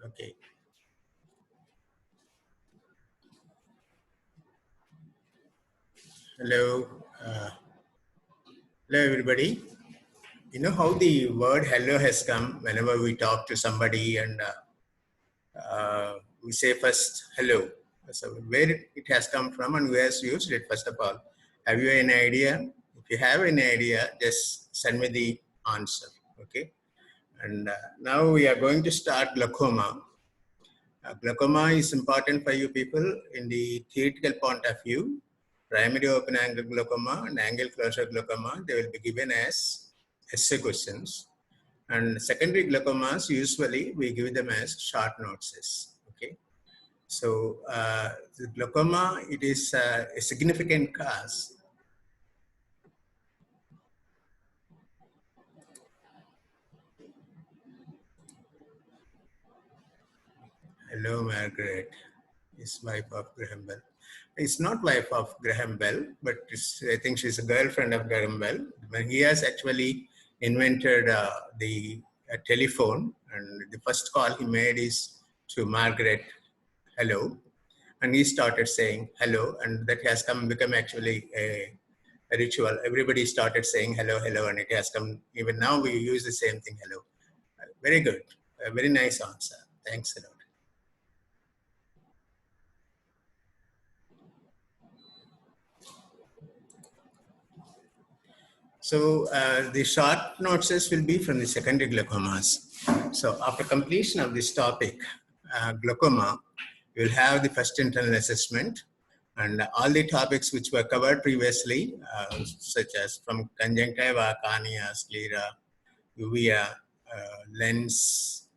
Okay. Hello. Hello, everybody. You know how the word hello has come whenever we talk to somebody and we say first hello. So where it has come from and who has used it, first of all. Have you any idea? If you have any idea, just send me the answer. Okay. And now we are going to start glaucoma. Glaucoma is important for you people in the theoretical point of view. Primary open angle glaucoma and angle closure glaucoma, they will be given as essay questions. And secondary glaucomas, usually we give them as short notes. Okay. So the glaucoma, it is a significant cause. Hello, Margaret. Is wife of Graham Bell. It's not wife of Graham Bell, but I think she's a girlfriend of Graham Bell. But he has actually invented the telephone, and the first call he made is to Margaret, hello. And he started saying hello, and that has become actually a ritual. Everybody started saying hello, hello, and it has come. Even now we use the same thing, hello. Very good. A very nice answer. Thanks a lot. So the short notes will be from the secondary glaucomas. So after completion of this topic, glaucoma, you will have the first internal assessment and all the topics which were covered previously, such as from conjunctiva, cornea, sclera, uvea, lens,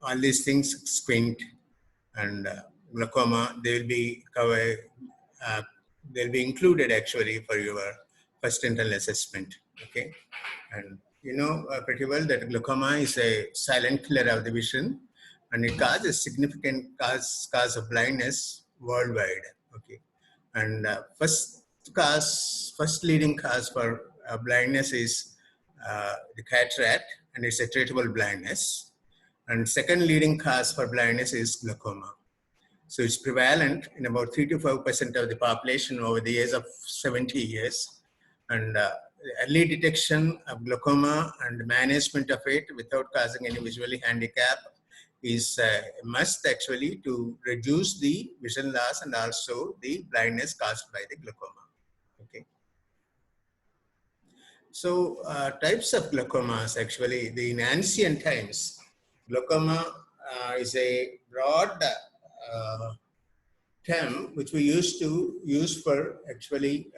all these things, squint, and glaucoma, they will be covered. They'll be included actually for your first internal assessment. Okay, and you know pretty well that glaucoma is a silent killer of the vision, and it causes significant cause of blindness worldwide. Okay, and first leading cause for blindness is the cataract, and it's a treatable blindness. And second leading cause for blindness is glaucoma. So it's prevalent in about 3 to 5% of the population over the age of 70 years. And early detection of glaucoma and management of it without causing any visually handicap is a must actually to reduce the vision loss and also the blindness caused by the glaucoma. Okay. So types of glaucomas actually, in ancient times, glaucoma is a broad term which we used to use for actually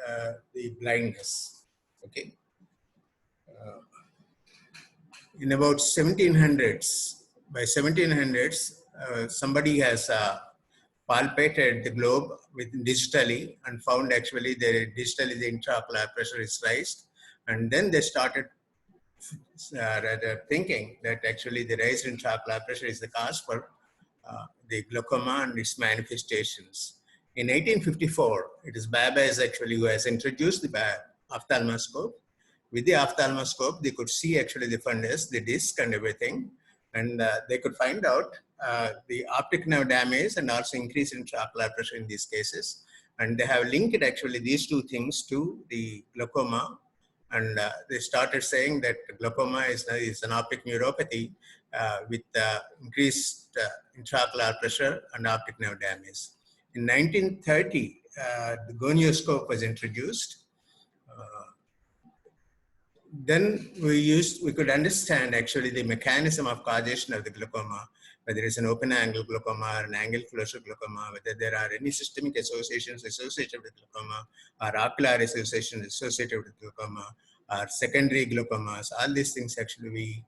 the blindness. Okay. In about 1700s, by 1700s, somebody has palpated the globe with digitally and found actually digitally the intraocular pressure is raised, and then they started rather thinking that actually the raised intraocular pressure is the cause for the glaucoma and its manifestations. In 1854, it is Babbage actually who has introduced the ophthalmoscope. With the ophthalmoscope, they could see actually the fundus, the disc and everything. And they could find out the optic nerve damage and also increase in intraocular pressure in these cases. And they have linked actually these two things to the glaucoma. And they started saying that glaucoma is an optic neuropathy with increased intraocular pressure and optic nerve damage. In 1930, the gonioscope was introduced. Then we could understand actually the mechanism of causation of the glaucoma, whether it's an open angle glaucoma or an angle closure glaucoma, whether there are any systemic associations associated with glaucoma or ocular associations associated with glaucoma or secondary glaucomas. All these things actually we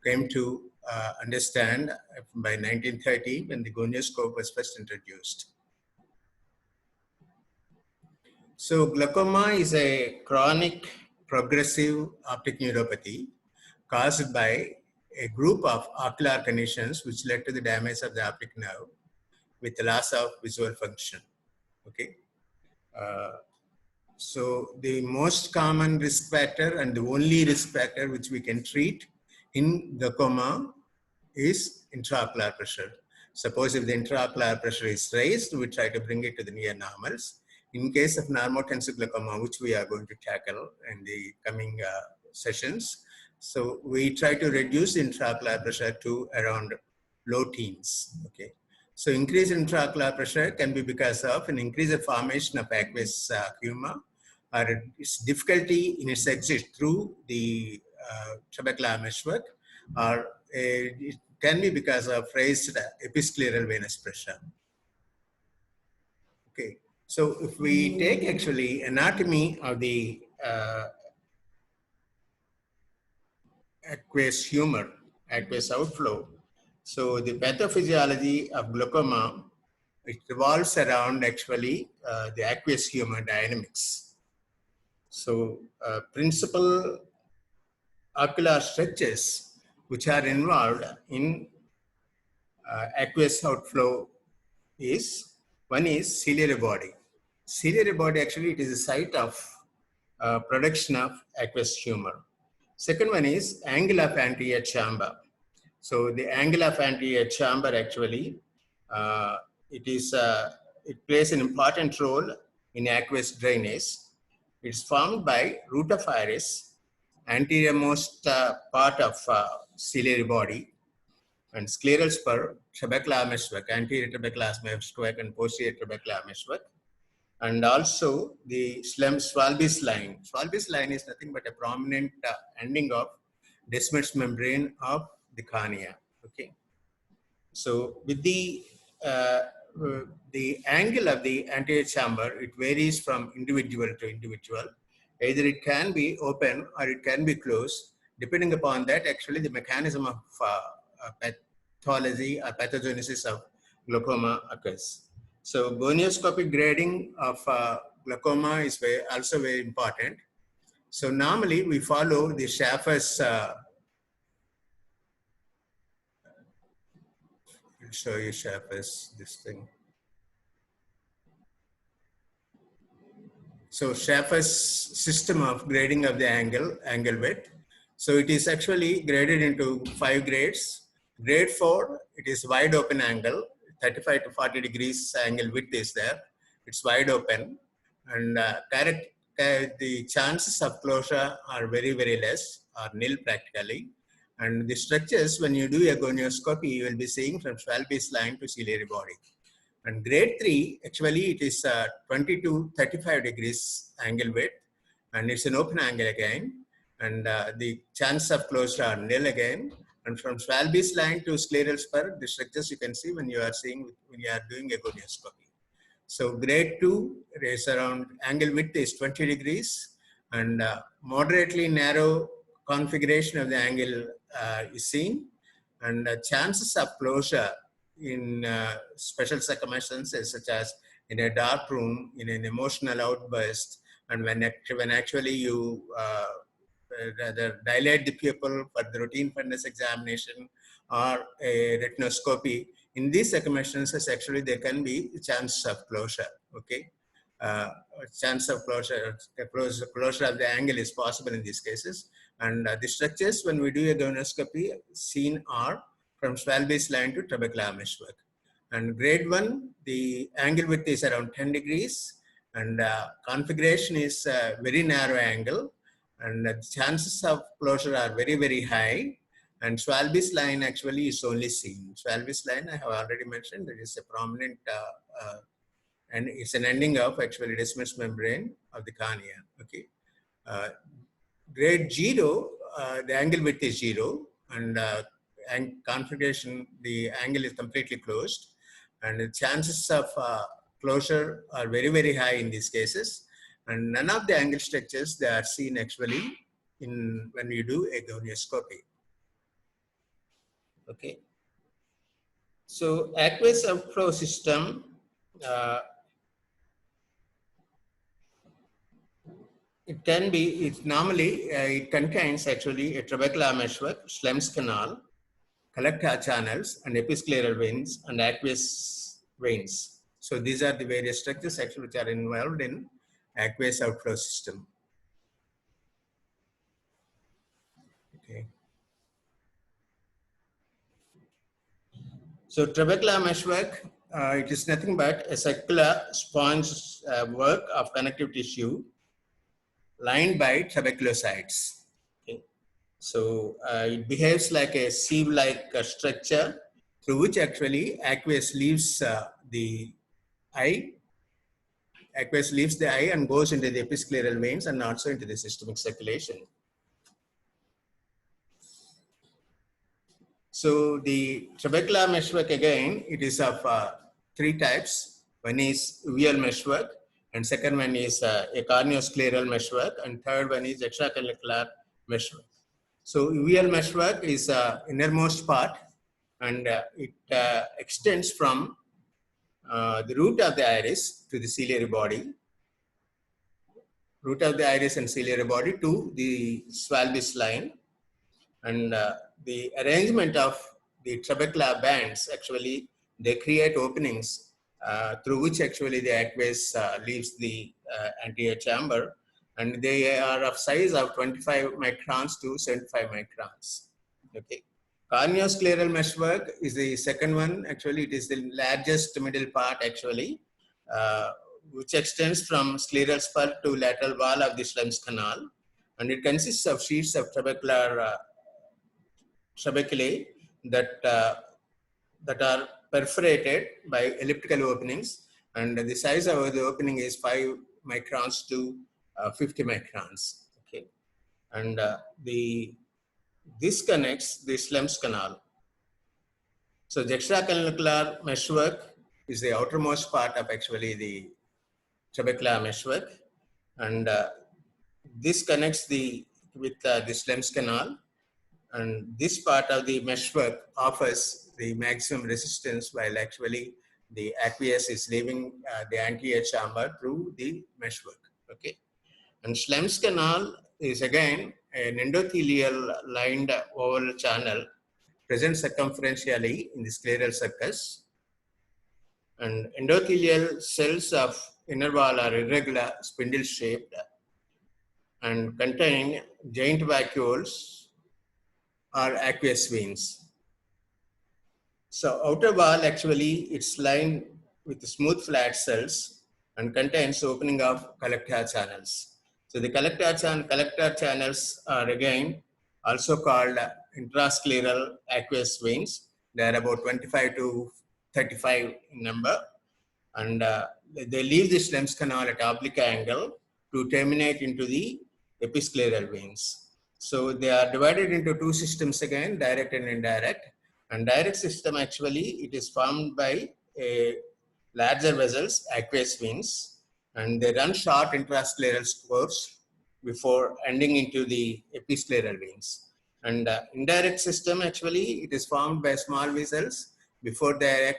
came to understand by 1930 when the gonioscope was first introduced. So glaucoma is a chronic progressive optic neuropathy caused by a group of ocular conditions which led to the damage of the optic nerve with the loss of visual function. Okay. So the most common risk factor and the only risk factor which we can treat in glaucoma is intraocular pressure. Suppose if the intraocular pressure is raised, we try to bring it to the near normals. In case of normotensive glaucoma, which we are going to tackle in the coming sessions, so we try to reduce intraocular pressure to around low teens. Okay. So increase in intraocular pressure can be because of an increased formation of aqueous humor, or its difficulty in its exit through the trabecular meshwork, or it can be because of raised episcleral venous pressure. Okay, so if we take actually anatomy of the aqueous humor, aqueous outflow, so the pathophysiology of glaucoma, it revolves around actually the aqueous humor dynamics. So principal ocular structures which are involved in aqueous outflow is, one is ciliary body. Ciliary body actually it is a site of production of aqueous humor. Second one is angle of anterior chamber. So the angle of anterior chamber actually it plays an important role in aqueous drainage. It's formed by root of iris, anteriormost part of ciliary body, and scleral spur, trabecular meshwork, anterior trabecular meshwork and posterior trabecular meshwork, and also the Schwalbe's line. Schwalbe's line is nothing but a prominent ending of Descemet's membrane of the cornea. Okay, so with uh, the angle of the anterior chamber, it varies from individual to individual. Either it can be open or it can be closed. Depending upon that, actually the mechanism of pathology or pathogenesis of glaucoma occurs. So gonioscopic grading of glaucoma is also very important. So normally we follow the Schafer's, I'll show you Schafer's this thing. So Schafer's system of grading of the angle width. So it is actually graded into 5 grades. Grade 4, it is wide open angle, 35 to 40 degrees angle width is there. It's wide open, and the chances of closure are very, very less, or nil practically. And the structures, when you do a gonioscopy, you will be seeing from Schwalbe's line to ciliary body. And grade 3, actually it is 20 to 35 degrees angle width, and it's an open angle again. And the chance of closure are nil again. And from Schwalbe's line to scleral spur, the structures you can see when you are doing a gonioscopy. So grade 2 is around angle width is 20 degrees, and moderately narrow configuration of the angle is seen, and chances of closure in special circumstances such as in a dark room, in an emotional outburst, and when actually you rather dilate the pupil for the routine fundus examination or a retinoscopy. In these circumstances, actually there can be chance of closure. Okay, chance of closure of the angle is possible in these cases. And the structures when we do a gonioscopy seen are from Schwalbe's line to trabecular meshwork. And grade 1, the angle width is around 10 degrees, and configuration is very narrow angle, and the chances of closure are very, very high. And Schwalbe's line actually is only seen. Schwalbe's line, I have already mentioned, that is a prominent, and it's an ending of actually Descemet's membrane of the cornea. Okay. Grade 0, the angle width is 0, and configuration, the angle is completely closed, and the chances of closure are very, very high in these cases. And none of the angle structures they are seen actually when you do a gonioscopy. Okay. So aqueous outflow system, it can be, it contains actually a trabecular meshwork, Schlemm's canal, collector channels, and episcleral veins, and aqueous veins. So these are the various structures actually which are involved in aqueous outflow system. Okay. So trabecular meshwork, it is nothing but a circular sponge work of connective tissue lined by trabeculocytes. Okay. So it behaves like a sieve-like structure through which actually aqueous leaves the eye. Aqueous leaves the eye and goes into the episcleral veins and also into the systemic circulation. So the trabecular meshwork again, it is of three types. One is uveal meshwork, and second one is a corneoscleral meshwork, and third one is extracanalicular meshwork. So uveal meshwork is innermost part, and it extends from the root of the iris to the ciliary body, root of the iris and ciliary body to the Swalbis line, and the arrangement of the trabecular bands actually they create openings through which actually the aqueous leaves the anterior chamber, and they are of size of 25 microns to 75 microns. Okay. Corneoscleral meshwork is the second one. Actually, it is the largest middle part actually, which extends from scleral spur to lateral wall of the Schlemm's canal, and it consists of sheets of trabecular trabeculae that that are perforated by elliptical openings, and the size of the opening is 5 microns to 50 microns. Okay, and this connects the Schlemm's canal. So the extracanalicular meshwork is the outermost part of actually the trabecular meshwork, and this connects with the Schlemm's canal, and this part of the meshwork offers the maximum resistance while actually the aqueous is leaving the anterior chamber through the meshwork. Okay, and Schlemm's canal is again an endothelial lined oval channel present circumferentially in the scleral surface, and endothelial cells of inner wall are irregular, spindle shaped, and contain giant vacuoles or aqueous veins. So outer wall actually it's lined with smooth flat cells and contains opening of collector channels. So the collector channels are again also called intrascleral aqueous veins. They are about 25 to 35 in number, and they leave the Schlemm's canal at oblique angle to terminate into the episcleral veins. So they are divided into two systems again, direct and indirect. And direct system actually it is formed by a larger vessels, aqueous veins, and they run short intrascleral course before ending into the episcleral veins. And indirect system actually it is formed by small vessels. Before they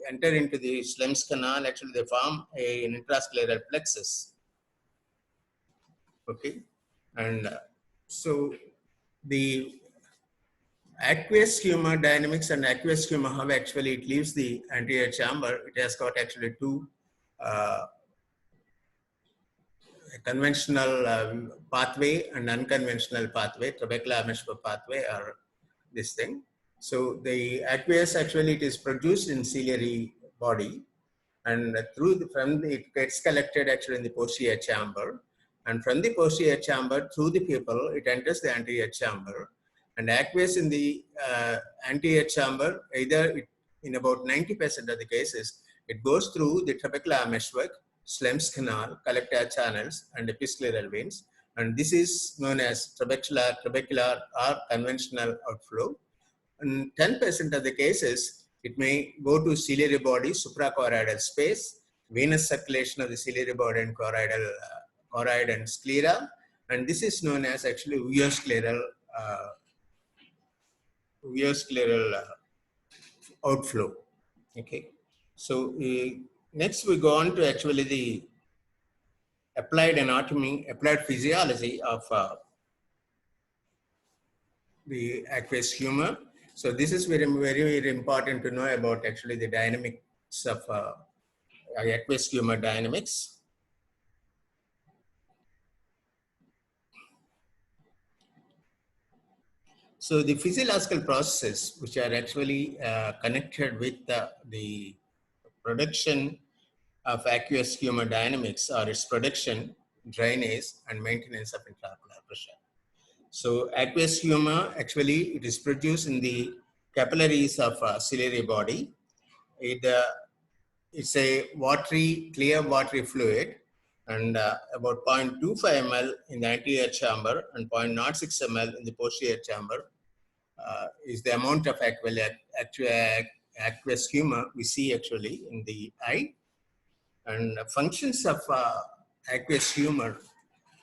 enter into the Schlemm's canal, actually they form an intrascleral plexus. Okay, and so the aqueous humor dynamics and aqueous humor, how actually it leaves the anterior chamber, it has got actually two conventional pathway and unconventional pathway, trabecular meshwork pathway or this thing. So the aqueous actually it is produced in ciliary body, and it gets collected actually in the posterior chamber, and from the posterior chamber through the pupil it enters the anterior chamber, and aqueous in the anterior chamber in about 90% of the cases it goes through the trabecular meshwork, Schlemm's canal, collector channels, and episcleral veins, and this is known as trabecular or conventional outflow. In 10% of the cases, it may go to ciliary body, suprachoroidal space, venous circulation of the ciliary body and choroid and sclera, and this is known as actually uveoscleral outflow. Okay, so next we go on to actually the applied anatomy, applied physiology of the aqueous humor. So this is very, very, very important to know about actually the dynamics of aqueous humor dynamics. So the physiological processes which are actually connected with the production of aqueous humor dynamics are its production, drainage, and maintenance of intraocular pressure. So aqueous humor, actually, it is produced in the capillaries of ciliary body. It's a watery, clear watery fluid, and about 0.25 ml in the anterior chamber and 0.06 ml in the posterior chamber is the amount of aqueous humor we see actually in the eye. And functions of aqueous humor.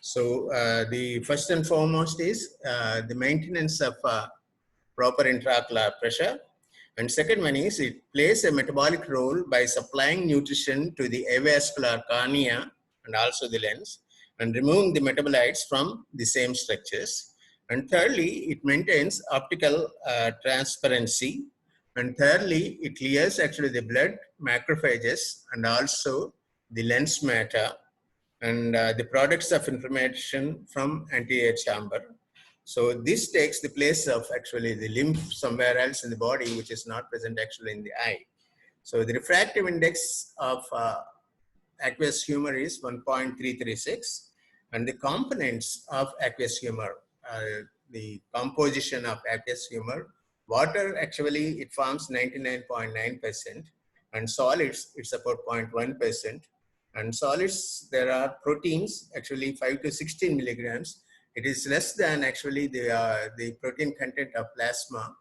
So the first and foremost is the maintenance of proper intraocular pressure. And second one is it plays a metabolic role by supplying nutrition to the avascular cornea and also the lens and removing the metabolites from the same structures. And thirdly, it maintains optical transparency. And thirdly, it clears actually the blood, macrophages, and also the lens matter and the products of inflammation from anterior chamber. So this takes the place of actually the lymph somewhere else in the body, which is not present actually in the eye. So the refractive index of aqueous humor is 1.336, and the components of aqueous humor, the composition of aqueous humor, water actually it forms 99.9%, and solids it's about 0.1%. And solids, there are proteins, actually 5 to 16 milligrams. It is less than actually the protein content of plasma.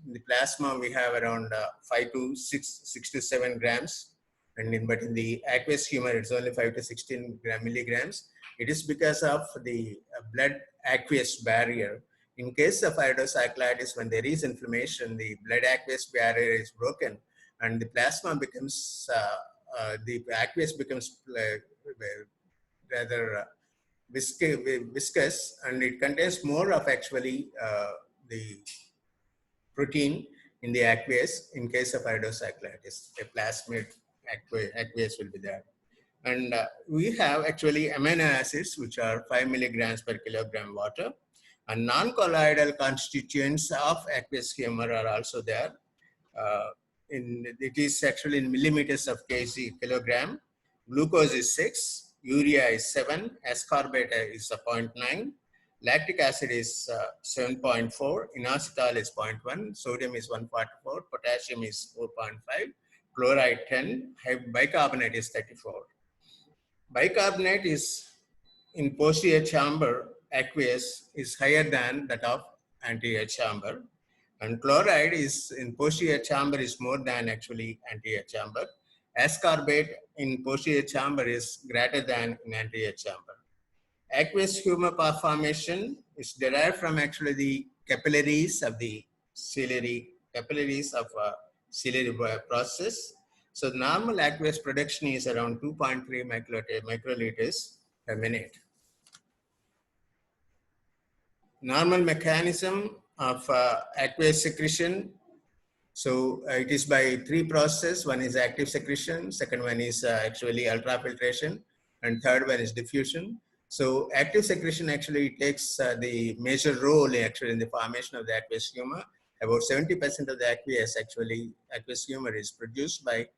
In the plasma, we have around 5 to 6 to 7 grams. But in the aqueous humor, it's only 5 to 16 milligrams. It is because of the blood aqueous barrier. In case of iridocyclitis, when there is inflammation, the blood aqueous barrier is broken and the plasma becomes the aqueous becomes rather viscous, and it contains more of actually the protein in the aqueous. In case of iridocyclitis, a plasmid aqueous will be there. And we have actually amino acids, which are 5 milligrams per kilogram water, and non-colloidal constituents of aqueous humor are also there. It is actually in millimeters of kilogram. Glucose is 6, urea is 7, ascorbate is 0.9, lactic acid is 7.4, inositol is 0.1, sodium is 144, potassium is 4.5, chloride 10, bicarbonate is 34. Bicarbonate is in posterior chamber aqueous is higher than that of anterior chamber. And chloride is in posterior chamber is more than actually anterior chamber. Ascorbate in posterior chamber is greater than in anterior chamber. Aqueous humor formation is derived from actually the capillaries of the ciliary, ciliary process. So normal aqueous production is around 2.3 microliters per minute. Normal mechanism of aqueous secretion. So it is by 3 processes. One is active secretion, second one is actually ultrafiltration, and third one is diffusion. So active secretion actually takes the major role actually in the formation of the aqueous humor. About 70% of the aqueous humor is produced by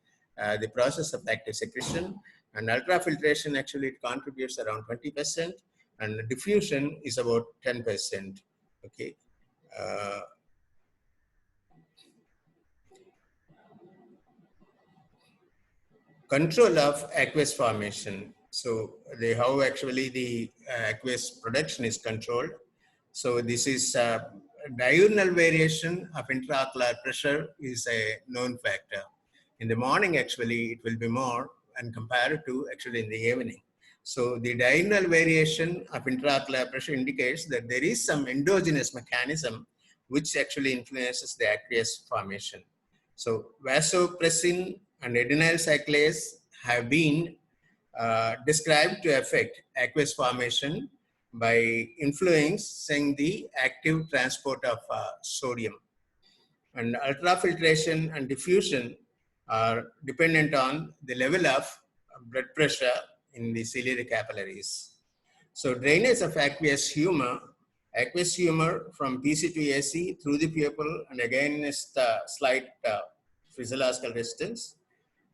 the process of active secretion, and ultrafiltration actually it contributes around 20%, and diffusion is about 10%. Okay. Control of aqueous formation. So how actually the aqueous production is controlled. So this is diurnal variation of intraocular pressure is a known factor. In the morning, actually, it will be more, and compared to actually in the evening. So the diurnal variation of intraocular pressure indicates that there is some endogenous mechanism which actually influences the aqueous formation. So vasopressin and adenyl cyclase have been described to affect aqueous formation by influencing the active transport of sodium. And ultrafiltration and diffusion are dependent on the level of blood pressure in the ciliary capillaries. So drainage of aqueous humor Aqueous humor from PC to AC through the pupil and against slight physiological resistance.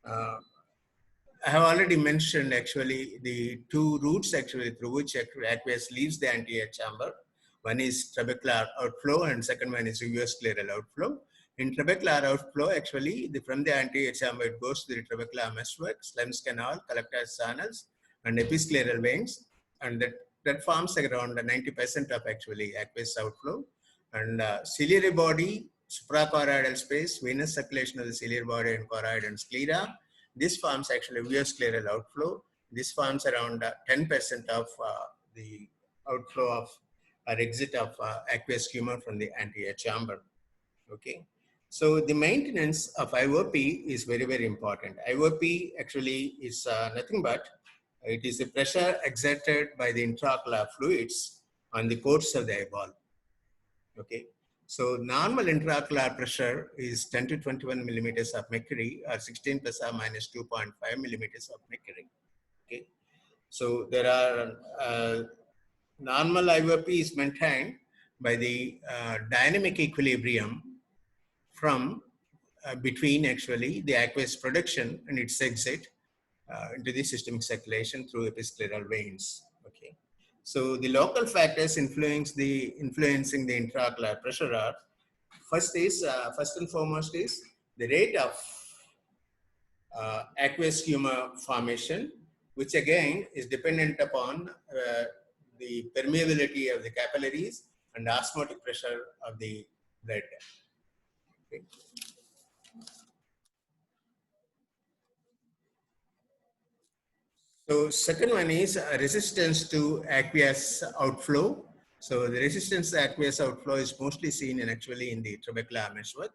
I have already mentioned actually the two routes actually through which aqueous leaves the anterior chamber. One is trabecular outflow and second one is uveoscleral outflow. In trabecular outflow, actually, from the anterior chamber, it goes to the trabecular meshwork, Slem's canal, collectors channels, and episcleral veins. And that forms around 90% of actually aqueous outflow. And ciliary body, suprachoroidal space, venous circulation of the ciliary body and choroid and sclera. This forms actually uveoscleral outflow. This forms around 10% of the outflow of or exit of aqueous humor from the anterior chamber. Okay. So the maintenance of IOP is very, very important. IOP actually is nothing but it is the pressure exerted by the intraocular fluids on the coats of the eyeball. Okay. So normal intraocular pressure is 10 to 21 millimeters of mercury or 16 plus or minus 2.5 millimeters of mercury. Okay. So there are normal IOP is maintained by the dynamic equilibrium from between actually the aqueous production and its exit into the systemic circulation through episcleral veins. Okay. So the local factors influencing the intraocular pressure are first and foremost is the rate of aqueous humor formation, which again is dependent upon the permeability of the capillaries and osmotic pressure of the blood. Okay. So second one is resistance to aqueous outflow. So the resistance to aqueous outflow is mostly seen in actually in the trabecular meshwork.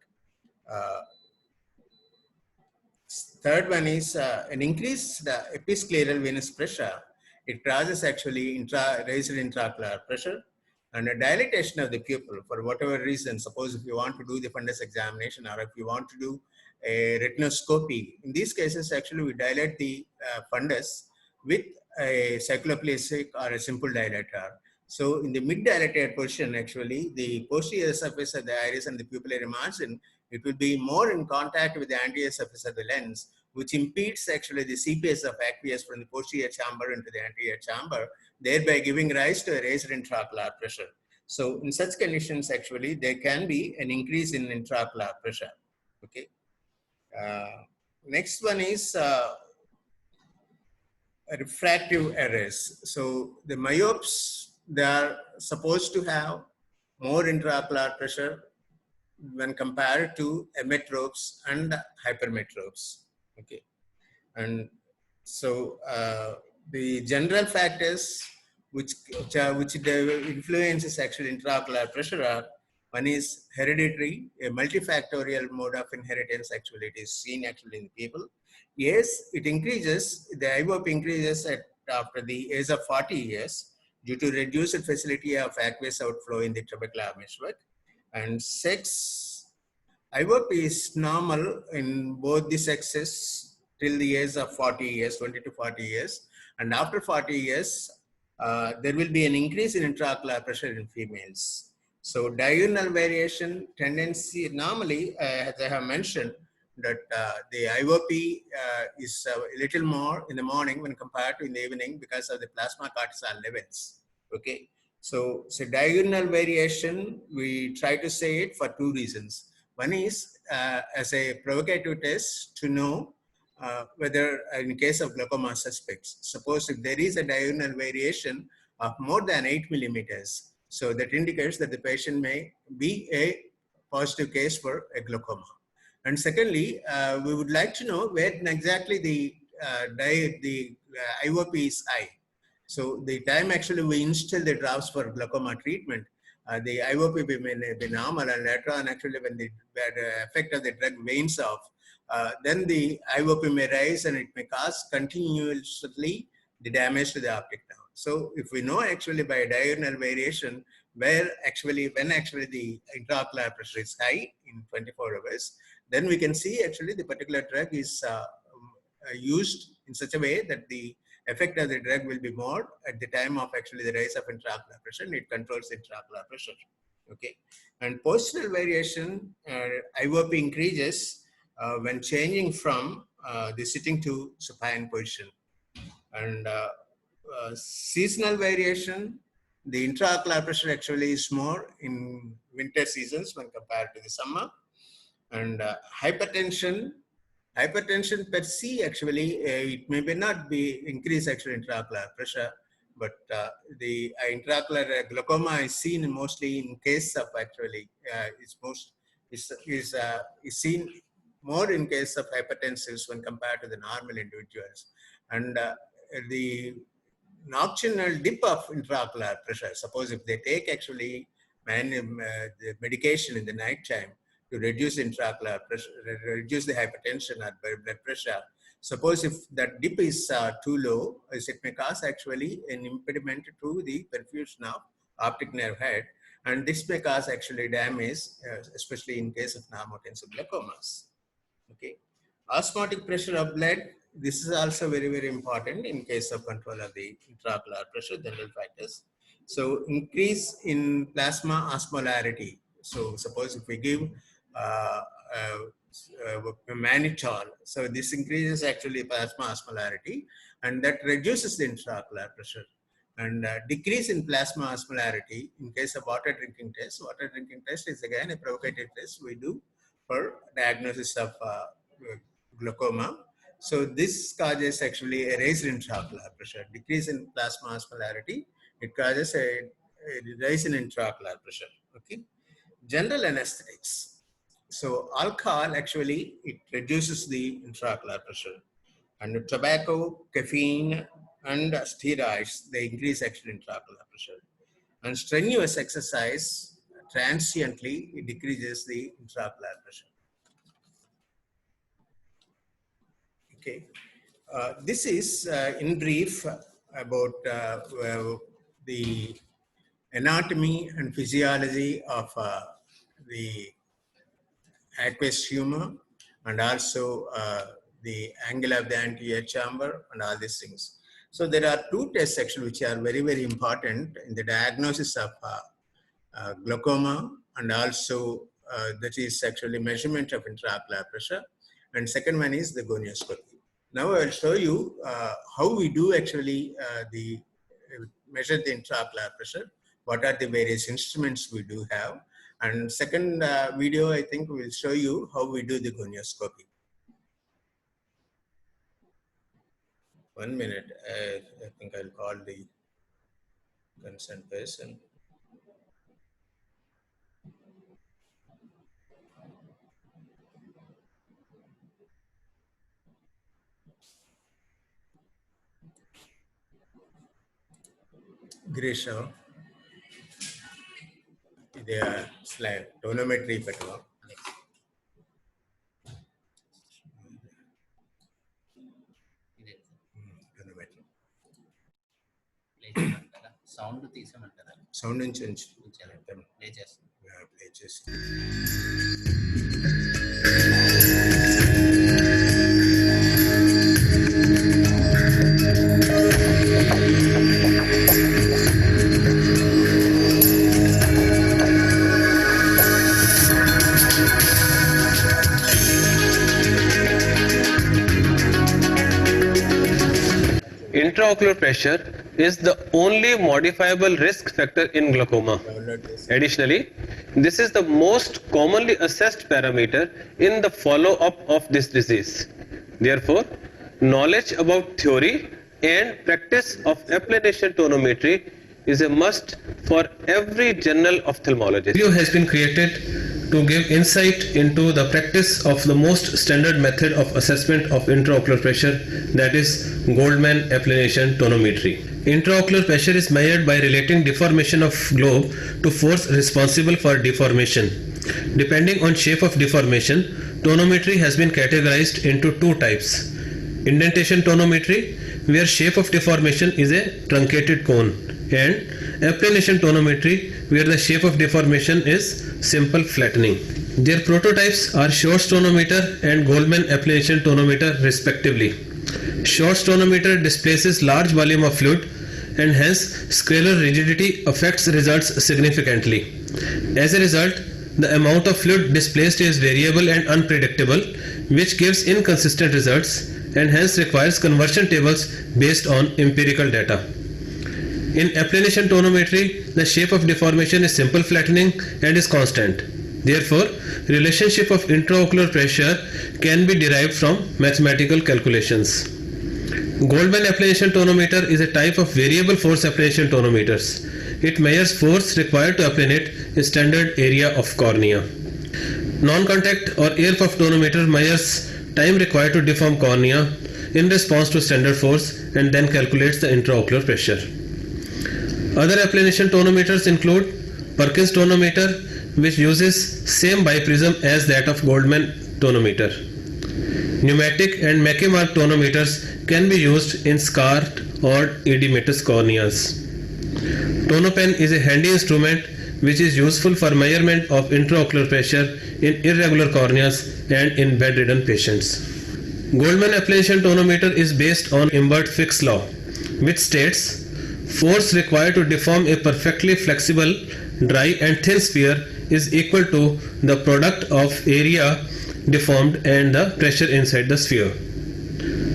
Third one is an increased episcleral venous pressure. It causes actually raised intraocular pressure and a dilatation of the pupil for whatever reason. Suppose if you want to do the fundus examination or if you want to do a retinoscopy, in these cases actually we dilate the fundus with a cycloplastic or a simple dilator. So in the mid-dilated position, actually, the posterior surface of the iris and the pupillary margin, it will be more in contact with the anterior surface of the lens, which impedes actually the seepage of aqueous from the posterior chamber into the anterior chamber, thereby giving rise to a raised intraocular pressure. So in such conditions, actually, there can be an increase in intraocular pressure. Okay. Next one is refractive errors. So the myopes, they are supposed to have more intraocular pressure when compared to emmetropes and hypermetropes. Okay. And so the general factors which influences actually intraocular pressure are, one is hereditary, a multifactorial mode of inheritance actually it is seen actually in people. Yes, it increases, the IOP increases after the age of 40 years due to reduced facility of aqueous outflow in the trabecular meshwork. And sex, IOP is normal in both the sexes till the age of 40 years, 20 to 40 years. And after 40 years, there will be an increase in intraocular pressure in females. So diurnal variation tendency, normally, as I have mentioned, that the IOP is a little more in the morning when compared to in the evening because of the plasma cortisol levels. Okay. So diurnal variation, we try to say it for two reasons. One is as a provocative test to know whether in case of glaucoma suspects, suppose if there is a diurnal variation of more than 8 millimeters, so that indicates that the patient may be a positive case for a glaucoma. And secondly, we would like to know where exactly the IOP is high. So the time actually we instill the drops for glaucoma treatment, the IOP may be normal, and later on actually when the effect of the drug wanes off, then the IOP may rise and it may cause continuously the damage to the optic nerve. So if we know actually by diurnal variation when actually the intraocular pressure is high in 24 hours, then we can see actually the particular drug is used in such a way that the effect of the drug will be more at the time of actually the rise of intraocular pressure, and it controls intraocular pressure. Okay, and positional variation, IOP increases when changing from the sitting to supine position. And seasonal variation, the intraocular pressure actually is more in winter seasons when compared to the summer. And hypertension per se, actually, it may not be increased actually intraocular pressure, but the intraocular glaucoma is seen mostly in case of actually is seen more in case of hypertensives when compared to the normal individuals. And the nocturnal dip of intraocular pressure, suppose if they take actually the medication in the night time to reduce intraocular pressure, reduce the hypertension or blood pressure, suppose if that dip is too low, it may cause actually an impediment to the perfusion of optic nerve head, and this may cause actually damage, especially in case of normotensive glaucomas. Okay, osmotic pressure of blood, this is also very, very important in case of control of the intraocular pressure, general factors. So increase in plasma osmolarity. So suppose if we give mannitol, so this increases actually plasma osmolarity, and that reduces the intraocular pressure. And decrease in plasma osmolarity in case of water drinking test. Water drinking test is again a provocative test we do for diagnosis of glaucoma. So this causes actually a raised intraocular pressure. Decrease in plasma osmolarity, it causes a rise in intraocular pressure. Okay, general anesthetics. So alcohol actually it reduces the intraocular pressure, and tobacco, caffeine, and steroids, they increase actually intraocular pressure. And strenuous exercise transiently it decreases the intraocular pressure. Okay, this is in brief about the anatomy and physiology of the aqueous humor, and also the angle of the anterior chamber and all these things. So there are two tests actually which are very, very important in the diagnosis of glaucoma, and also that is actually measurement of intraocular pressure, and second one is the gonioscopy. Now I will show you how we do actually measure the intraocular pressure, what are the various instruments we do have, and second video I think will show you how we do the gonioscopy. 1 minute, I think I'll call the concerned person. Grisha, the slide, tonometry petwa. Sound తీసామంటారా? Sound నుంచి play చేస్తాం. Play చేసి Intraocular pressure is the only modifiable risk factor in glaucoma. Additionally, this is the most commonly assessed parameter in the follow-up of this disease. Therefore, knowledge about theory and practice of applanation tonometry is a must for every general ophthalmologist. Video has been created to give insight into the practice of the most standard method of assessment of intraocular pressure, that is Goldmann applanation tonometry. Intraocular pressure is measured by relating deformation of globe to force responsible for deformation. Depending on shape of deformation, tonometry has been categorized into two types. Indentation tonometry, where shape of deformation is a truncated cone, and applanation tonometry, where the shape of deformation is simple flattening. Their prototypes are Shor's tonometer and Goldmann applanation tonometer respectively. Short tonometer displaces large volume of fluid and hence scalar rigidity affects results significantly. As a result, the amount of fluid displaced is variable and unpredictable, which gives inconsistent results and hence requires conversion tables based on empirical data. In applanation tonometry, the shape of deformation is simple flattening and is constant. Therefore, relationship of intraocular pressure can be derived from mathematical calculations. Goldman applanation tonometer is a type of variable force applanation tonometers. It measures force required to applanate a standard area of cornea. Non-contact or air puff tonometer measures time required to deform cornea in response to standard force and then calculates the intraocular pressure. Other applanation tonometers include Perkins tonometer, which uses same biprism as that of Goldman tonometer. Pneumatic and Mackey Mark tonometers can be used in scarred or edematous corneas. Tonopen is a handy instrument which is useful for measurement of intraocular pressure in irregular corneas and in bedridden patients. Goldman applanation tonometer is based on Imbert-Fix law, which states force required to deform a perfectly flexible, dry and thin sphere is equal to the product of area deformed and the pressure inside the sphere.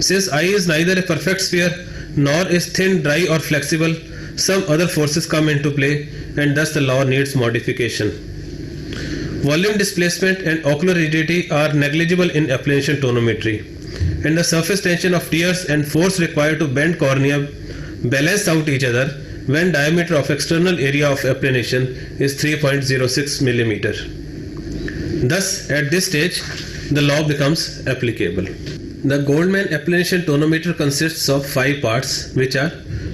Since eye is neither a perfect sphere nor is thin, dry or flexible, some other forces come into play and thus the law needs modification. Volume displacement and ocular rigidity are negligible in applanation tonometry, and the surface tension of tears and force required to bend cornea balance out each other when diameter of external area of applanation is 3.06 millimeter. Thus, at this stage, the law becomes applicable. The Goldman applanation tonometer consists of 5 parts, which are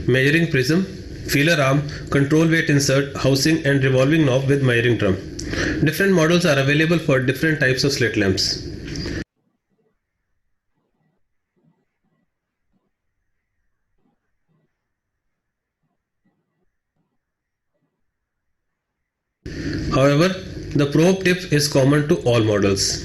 measuring prism, feeler arm, control weight insert, housing and revolving knob with measuring drum. Different models are available for different types of slit lamps. However, the probe tip is common to all models.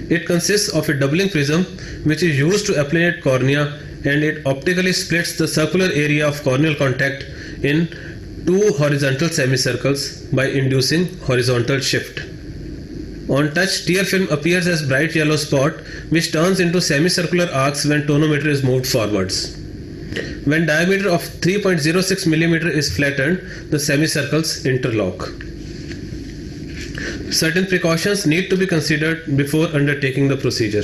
It consists of a doubling prism which is used to applanate cornea, and it optically splits the circular area of corneal contact in 2 horizontal semicircles by inducing horizontal shift. On touch, tear film appears as bright yellow spot which turns into semicircular arcs when tonometer is moved forwards. When diameter of 3.06 mm is flattened, the semicircles interlock. Certain precautions need to be considered before undertaking the procedure.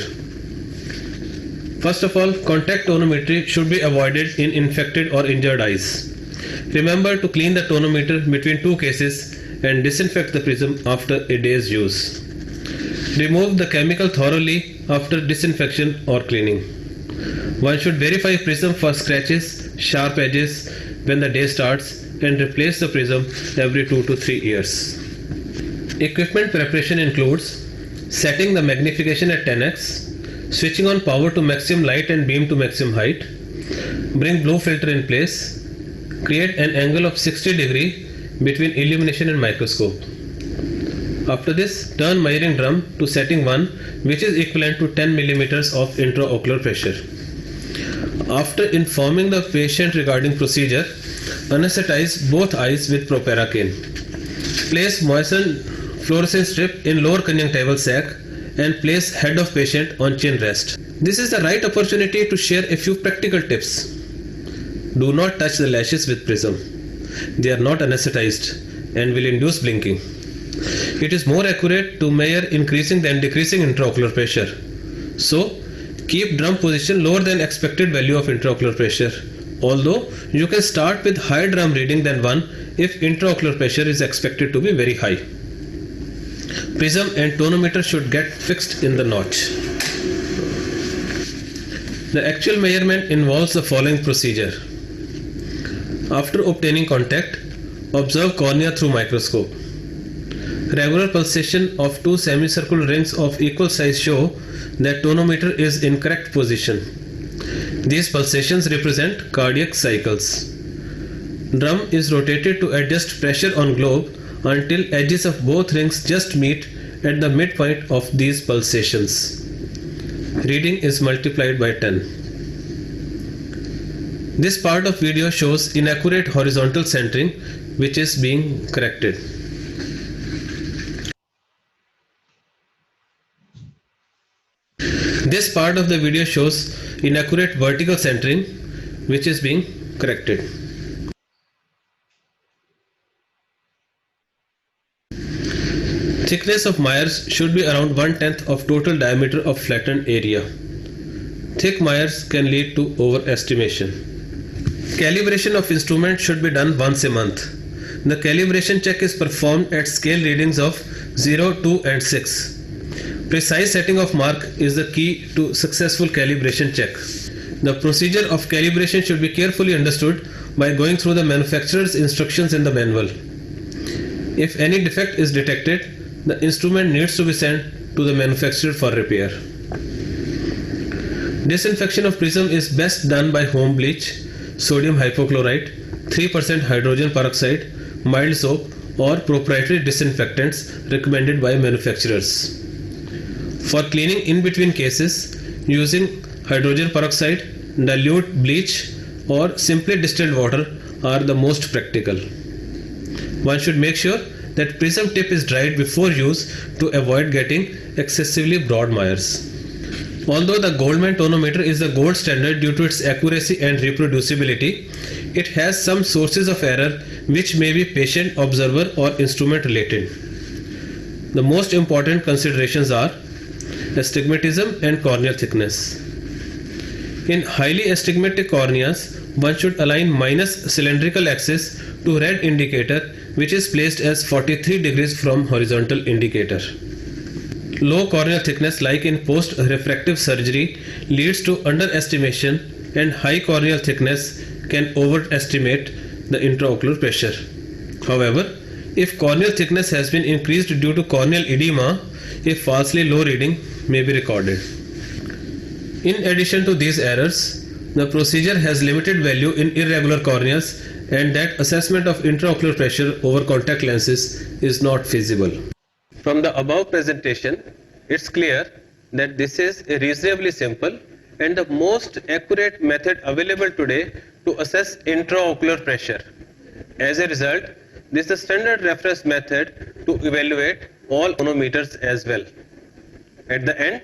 First of all, contact tonometry should be avoided in infected or injured eyes. Remember to clean the tonometer between 2 cases and disinfect the prism after a day's use. Remove the chemical thoroughly after disinfection or cleaning. One should verify prism for scratches, sharp edges when the day starts and replace the prism every 2 to 3 years. Equipment preparation includes setting the magnification at 10x, switching on power to maximum light and beam to maximum height, bring blue filter in place, create an angle of 60 degree between illumination and microscope. After this, turn measuring drum to setting 1, which is equivalent to 10 millimeters of intraocular pressure. After informing the patient regarding procedure, anesthetize both eyes with proparacaine. Place moistened fluorescent strip in lower conjunctival sac and place head of patient on chin rest. This is the right opportunity to share a few practical tips. Do not touch the lashes with prism. They are not anesthetized and will induce blinking. It is more accurate to measure increasing than decreasing intraocular pressure. So, keep drum position lower than expected value of intraocular pressure, although you can start with higher drum reading than 1 if intraocular pressure is expected to be very high. Prism and tonometer should get fixed in the notch. The actual measurement involves the following procedure. After obtaining contact, observe cornea through microscope. Regular pulsation of 2 semicircular rings of equal size show that tonometer is in correct position. These pulsations represent cardiac cycles. Drum is rotated to adjust pressure on globe until edges of both rings just meet at the midpoint of these pulsations. Reading is multiplied by 10. This part of video shows inaccurate horizontal centering, which is being corrected. This part of the video shows inaccurate vertical centering, which is being corrected. Thickness of Myers should be around 1/10 of total diameter of flattened area. Thick Myers can lead to overestimation. Calibration of instrument should be done once a month. The calibration check is performed at scale readings of 0, 2 and 6. Precise setting of mark is the key to successful calibration check. The procedure of calibration should be carefully understood by going through the manufacturer's instructions in the manual. If any defect is detected, the instrument needs to be sent to the manufacturer for repair. Disinfection of prism is best done by home bleach, sodium hypochlorite, 3% hydrogen peroxide, mild soap, or proprietary disinfectants recommended by manufacturers. For cleaning in between cases, using hydrogen peroxide, dilute bleach, or simply distilled water are the most practical. One should make sure that prism tip is dried before use to avoid getting excessively broad Myers. Although the Goldman tonometer is the gold standard due to its accuracy and reproducibility, it has some sources of error which may be patient, observer, or instrument related. The most important considerations are astigmatism and corneal thickness. In highly astigmatic corneas, one should align minus cylindrical axis to red indicator, which is placed as 43 degrees from horizontal indicator. Low corneal thickness, like in post-refractive surgery, leads to underestimation, and high corneal thickness can overestimate the intraocular pressure. However, if corneal thickness has been increased due to corneal edema, a falsely low reading may be recorded. In addition to these errors, the procedure has limited value in irregular corneas, and that assessment of intraocular pressure over contact lenses is not feasible. From the above presentation, it's clear that this is a reasonably simple and the most accurate method available today to assess intraocular pressure. As a result, this is the standard reference method to evaluate all tonometers as well. At the end,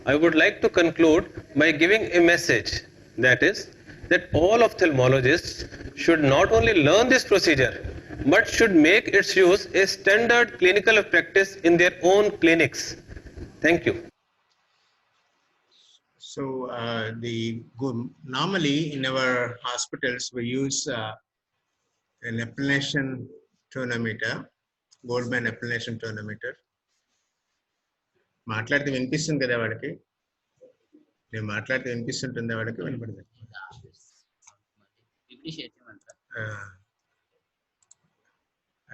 I would like to conclude by giving a message, that is, that all ophthalmologists should not only learn this procedure, but should make its use a standard clinical practice in their own clinics. Thank you. So normally in our hospitals we use an appellation tonometer, Goldman appellation tonometer. మాట్లాడితే వినిపిస్తుంది కదా వాడికి? నేను మాట్లాడితే వినిపిస్తుంటుందా వాడికి? వినపడదు.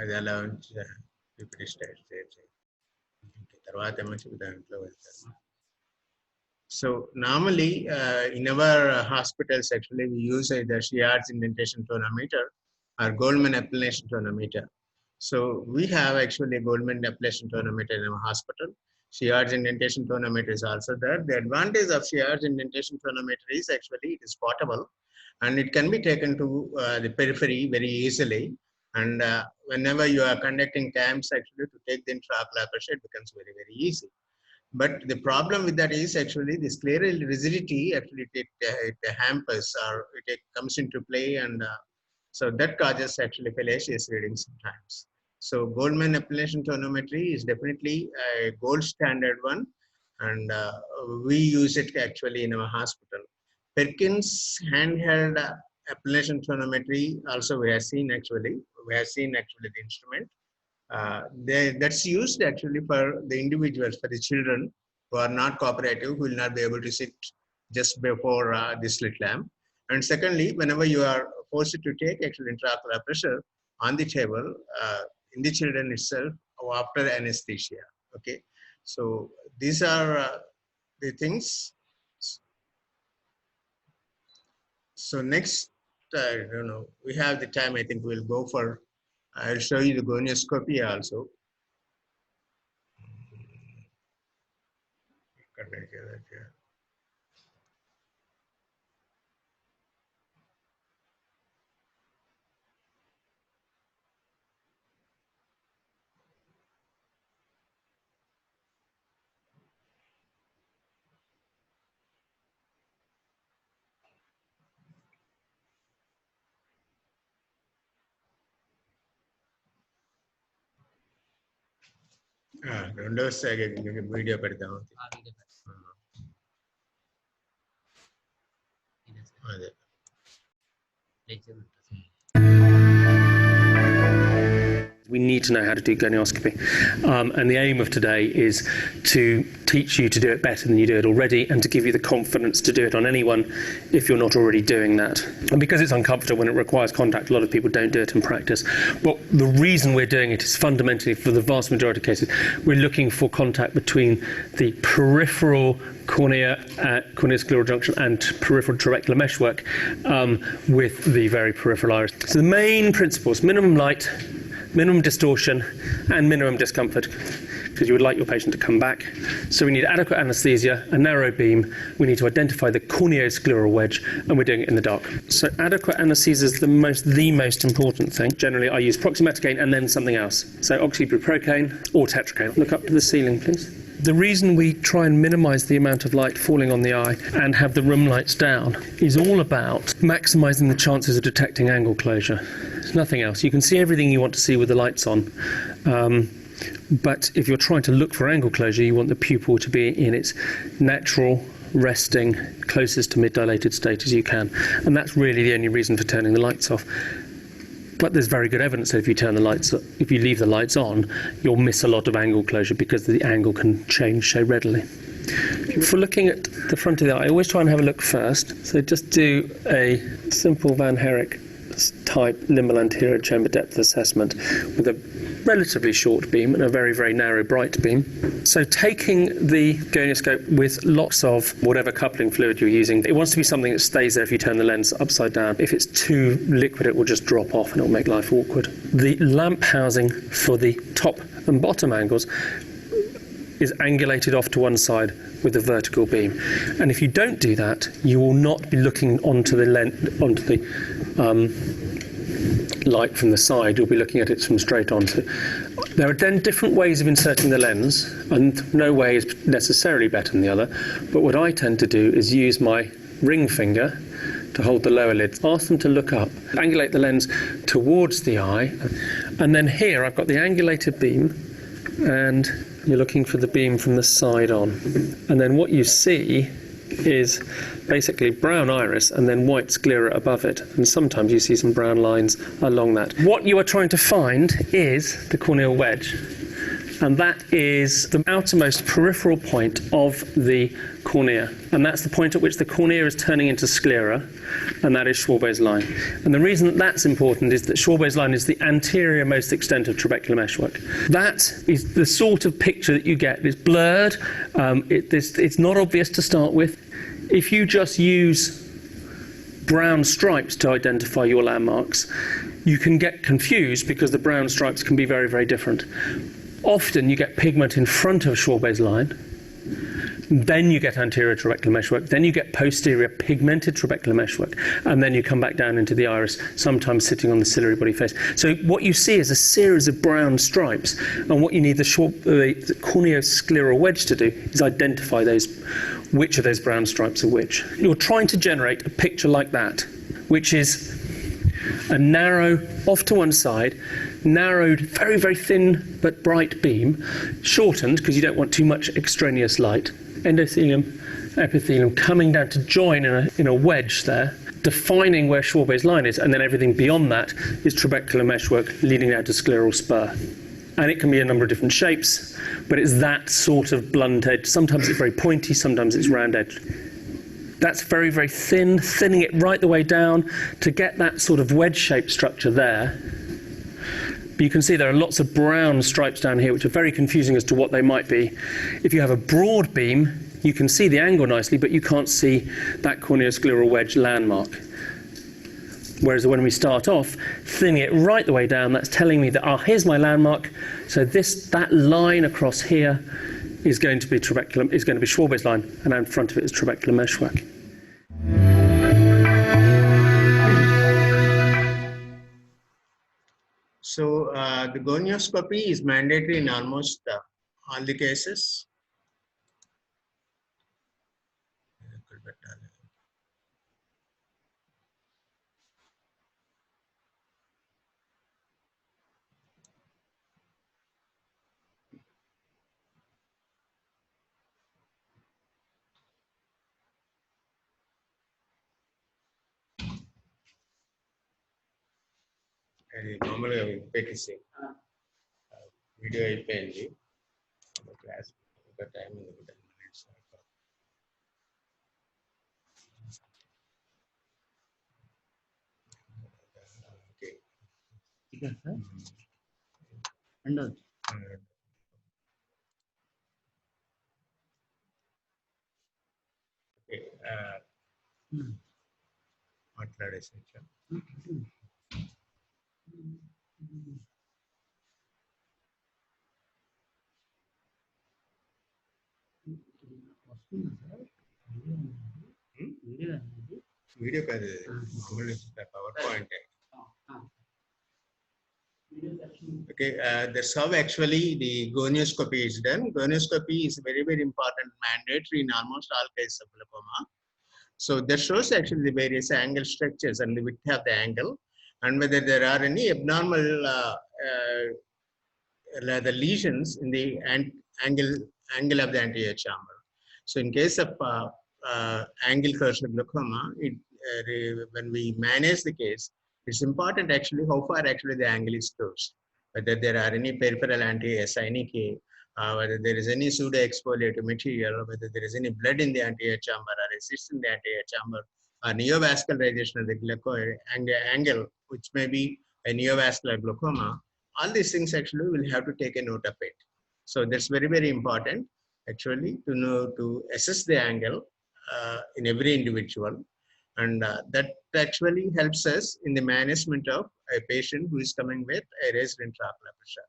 అది అలా ఉంచి పిపిటి స్టైల్ తర్వాత ఏమొచ్చి దాంట్లో వెళ్తారు. So normally in our hospitals actually we use either Chiard's indentation tonometer or Goldman appellation tonometer. So we have actually a Goldman appellation tonometer in our hospital. Chiard's indentation tonometer is also there. The advantage of Chiard's indentation tonometer is actually it is portable and it can be taken to the periphery very easily. And whenever you are conducting camps actually to take the intraocular pressure, it becomes very, very easy. But the problem with that is actually the scleral rigidity actually it hampers or it comes into play, and so that causes actually fallacious readings sometimes. So Goldman appellation tonometry is definitely a gold standard one, and we use it actually in our hospital. Perkins handheld appellation tonometry also we have seen actually the instrument. That's used actually for the individuals, for the children who are not cooperative, who will not be able to sit just before the slit lamp. And secondly, whenever you are forced to take actual intraocular pressure on the table in the children itself or after anesthesia. Okay, so these are the things. So next, I don't know, we have the time. I think we'll go for. I'll show you the gonioscopy also. రెండోసారి video పెడతాం ఆ video ఇదే sir అదే lecture ఉంటుంది sir. We need to know how to do gonioscopy. And the aim of today is to teach you to do it better than you do it already and to give you the confidence to do it on anyone if you're not already doing that. And because it's uncomfortable when it requires contact, a lot of people don't do it in practice. But the reason we're doing it is fundamentally, for the vast majority of cases, we're looking for contact between the peripheral cornea, corneoscleral junction and peripheral trabecular meshwork with the very peripheral iris. So the main principles: minimum light, minimum distortion and minimum discomfort, because you would like your patient to come back. So we need adequate anaesthesia, a narrow beam, we need to identify the corneoscleral wedge, and we're doing it in the dark. So adequate anaesthesia is the most important thing. Generally I use proximeticaine and then something else. So oxybuprocaine or tetracaine. Look up to the ceiling, please. The reason we try and minimise the amount of light falling on the eye and have the room lights down is all about maximising the chances of detecting angle closure. There's nothing else. You can see everything you want to see with the lights on. But if you're trying to look for angle closure, you want the pupil to be in its natural, resting, closest to mid-dilated state as you can. And that's really the only reason for turning the lights off. But there's very good evidence that if you leave the lights on, you'll miss a lot of angle closure because the angle can change so readily. For looking at the front of the eye, I always try and have a look first. So just do a simple Van Herrick type limbal anterior chamber depth assessment with a relatively short beam and a very, very narrow bright beam. So taking the gonioscope with lots of whatever coupling fluid you're using, it wants to be something that stays there if you turn the lens upside down. If it's too liquid, it will just drop off and it'll make life awkward. The lamp housing for the top and bottom angles is angulated off to one side with a vertical beam. And if you don't do that, you will not be looking onto the light from the side, you'll be looking at it from straight on. So there are then different ways of inserting the lens, and no way is necessarily better than the other, but what I tend to do is use my ring finger to hold the lower lid, ask them to look up, angulate the lens towards the eye, and then here I've got the angulated beam, and you're looking for the beam from the side on. And then what you see is basically brown iris and then white sclera above it, and sometimes you see some brown lines along that. What you are trying to find is the corneal wedge, and that is the outermost peripheral point of the cornea, and that's the point at which the cornea is turning into sclera, and that is Schwalbe's line. And the reason that that's important is that Schwalbe's line is the anterior most extent of trabecular meshwork. That is the sort of picture that you get. It's blurred, it's not obvious to start with. If you just use brown stripes to identify your landmarks, you can get confused because the brown stripes can be very, very different. Often you get pigment in front of Schwalbe's line, then you get anterior trabecular meshwork, then you get posterior pigmented trabecular meshwork, and then you come back down into the iris, sometimes sitting on the ciliary body face. So what you see is a series of brown stripes, and what you need the corneoscleral wedge to do is identify which of those brown stripes are which. You're trying to generate a picture like that, which is a narrow, off to one side, narrowed, very, very thin but bright beam, shortened because you don't want too much extraneous light, endothelium, epithelium coming down to join in a wedge there, defining where Schwalbe's line is, and then everything beyond that is trabecular meshwork leading out to scleral spur. And it can be a number of different shapes, but it's that sort of blunt edge. Sometimes it's very pointy, sometimes it's round edge. That's very, very thin, thinning it right the way down to get that sort of wedge-shaped structure there. But you can see there are lots of brown stripes down here which are very confusing as to what they might be. If you have a broad beam, you can see the angle nicely, but you can't see that corneoscleral wedge landmark. Whereas when we start off, thinning it right the way down, that's telling me that, here's my landmark. So that line across here is going to be Schwalbe's line, and in front of it is trabecular meshwork. So the gonioscopy is mandatory in almost all the cases. అది మామూలుగా పెట్టేసి video అయిపోయింది class ఒక time ఉంది 10 minutes okay ठीक है sir under okay మాట్లాడేసి video కాదు మామూలు power point Okay, that's how actually the gonioscopy is done. Gonioscopy is very, very important, mandatory in almost all cases of glaucoma. So that shows actually the various angle structures and the width of the angle, and whether there are any abnormal the lesions in the angle of the anterior chamber. So in case of angle cursor glaucoma, when we manage the case, it's important actually how far actually the angle is closed, whether there are any peripheral anti-acynic, whether there is any pseudo-exfoliative material, whether there is any blood in the anterior chamber or cyst in the anterior chamber, or neovascularization of the angle, which may be a neovascular glaucoma. All these things actually will have to take a note of it. So that's very, very important actually to know, to assess the angle in every individual. And that actually helps us in the management of a patient who is coming with a raised intraocular pressure.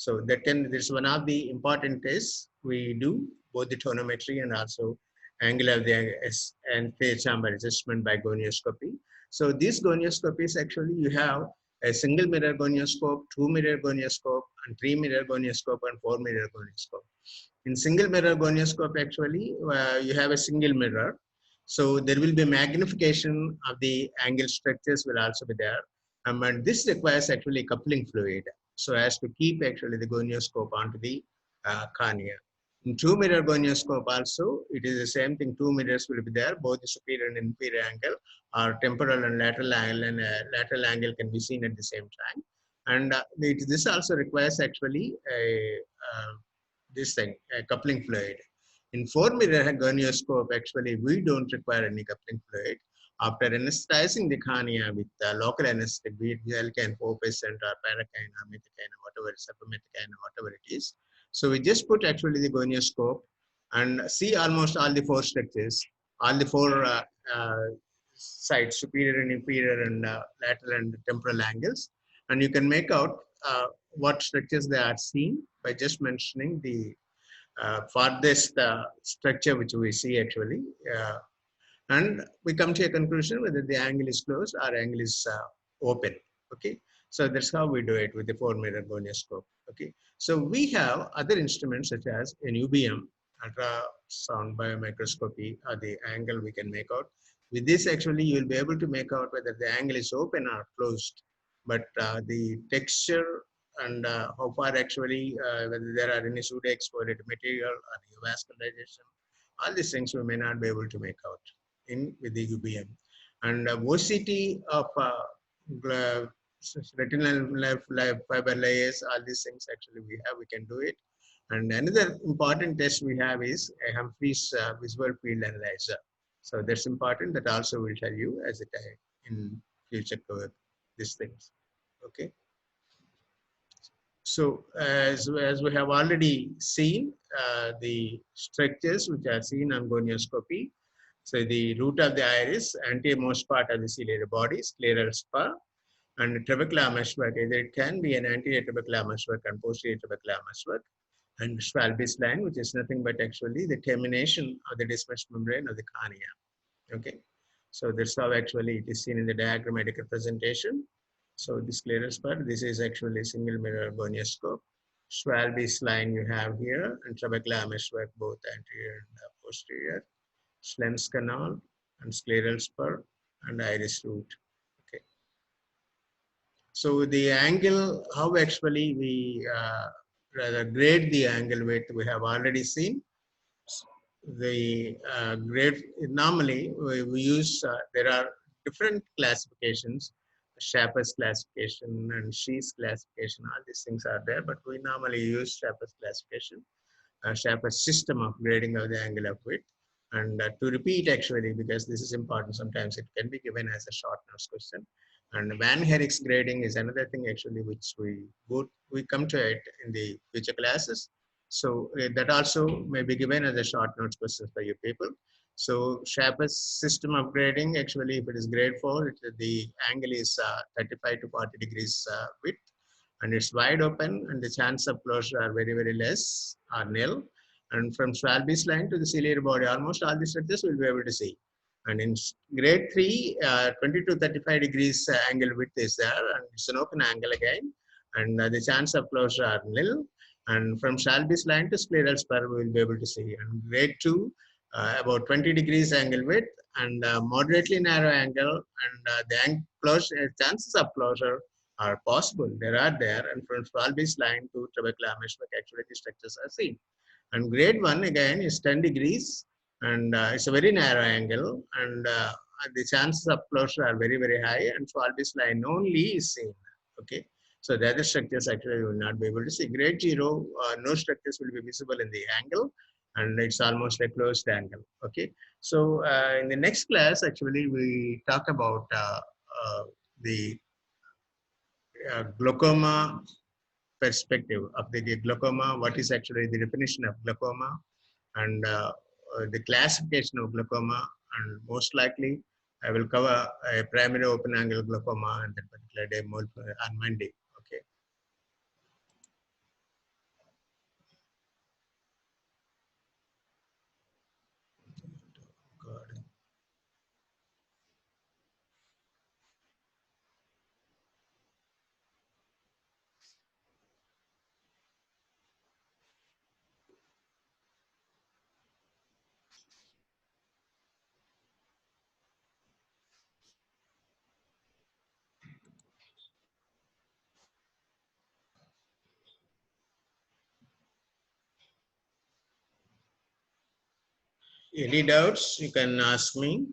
So this is one of the important tests we do, both the tonometry and also angle of the anterior chamber adjustment by gonioscopy. So these gonioscopies actually you have a single mirror gonioscope, 2 mirror gonioscope, and 3 mirror gonioscope, and 4 mirror gonioscope. In single mirror gonioscope, actually, you have a single mirror. So there will be magnification of the angle structures will also be there. And this requires actually coupling fluid, so as to keep actually the gonioscope onto the cornea. In 2 mirror gonioscope also, it is the same thing. 2 mirrors will be there, both the superior and inferior angle, or temporal and lateral angle can be seen at the same time. And this also requires actually a coupling fluid. In 4 mirror gonioscope, actually we don't require any coupling fluid. After anesthetizing the cornea with local anesthetic, be it Gelcan, 4% or paracaine or methacaine or whatever, saprophytic or whatever it is. So we just put actually the gonioscope and see almost all the 4 structures, all the 4 sides, superior and inferior and lateral and temporal angles. And you can make out what structures they are seen by just mentioning the farthest structure which we see actually. And we come to a conclusion whether the angle is closed or angle is open. Okay, so that's how we do it with the 4 mirror gonioscope. Okay, so we have other instruments such as an UBM, ultrasound biomicroscopy, or the angle we can make out. With this, actually, you will be able to make out whether the angle is open or closed. But the texture and how far actually, whether there are any pseudo-exfoliated material or neovascularization, all these things we may not be able to make out with the UBM. And OCT of retinal fiber layers, all these things actually we can do it. And another important test we have is a Humphreys visual field analyzer. So that's important. That also will tell you as it in future cover these things. Okay. So as we have already seen the structures which are seen on gonioscopy. So the root of the iris, antemost part of the ciliary body, scleral spur, and trabecular meshwork. Either it can be an anterior trabecular meshwork and posterior trabecular meshwork, and Schwalbe's line, which is nothing but actually the termination of the dismeshed membrane of the cornea. Okay, so that's how actually it is seen in the diagrammatic representation. So this scleral spur, this is actually single mirror gonioscope. Schwalbe's line you have here, and trabecular meshwork both anterior and posterior. Schlemm's canal and scleral spur and iris root. Okay. So the angle, how actually we rather grade the angle width, we have already seen. The grade normally we use there are different classifications Schaper's classification and Shee's classification. All these things are there, but we normally use Schaper's classification, Schaper's system of grading of the angle of width. And to repeat, actually, because this is important, sometimes it can be given as a short notes question. And Van Herrick's grading is another thing actually which we come to it in the future classes. So that also may be given as a short notes question for your people. So Schaper's system of grading, actually, if it is grade 4, the angle is 35 to 40 degrees width, and it's wide open, and the chance of closure are very, very less or nil. And from Schwalbe's line to the ciliary body, almost all the structures will be able to see. And in grade 3, 20 to 35 degrees angle width is there, and it's an open angle again, and the chance of closure are nil. And from Schwalbe's line to scleral spur, we will be able to see. And grade 2, about 20 degrees angle width and moderately narrow angle, and the chances of closure are possible. There, and from Schwalbe's line to trabecular meshwork, actually the structures are seen. And grade 1 again is 10 degrees, and it's a very narrow angle, and the chances of closure are very, very high, and Schwalbe's line only is seen. Okay, so the other structures actually you will not be able to see. Grade 0, no structures will be visible in the angle, and it's almost a closed angle. Okay, so in the next class, actually, we talk about the glaucoma perspective of the glaucoma, what is actually the definition of glaucoma, and the classification of glaucoma, and most likely I will cover a primary open angle glaucoma on that particular day on Monday. Okay. God. Any doubts you can ask me.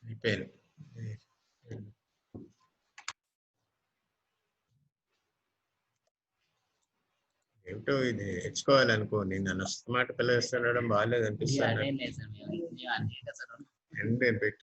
Repair. ఏమిటో ఇది నేర్చుకోవాలనుకోండి నన్ను అస్తమాట పిల్లలు బాగాలేదు ఇది అనిపిస్తుంది అదేం లేదు sir మేము అన్ని సార్ ఎండ్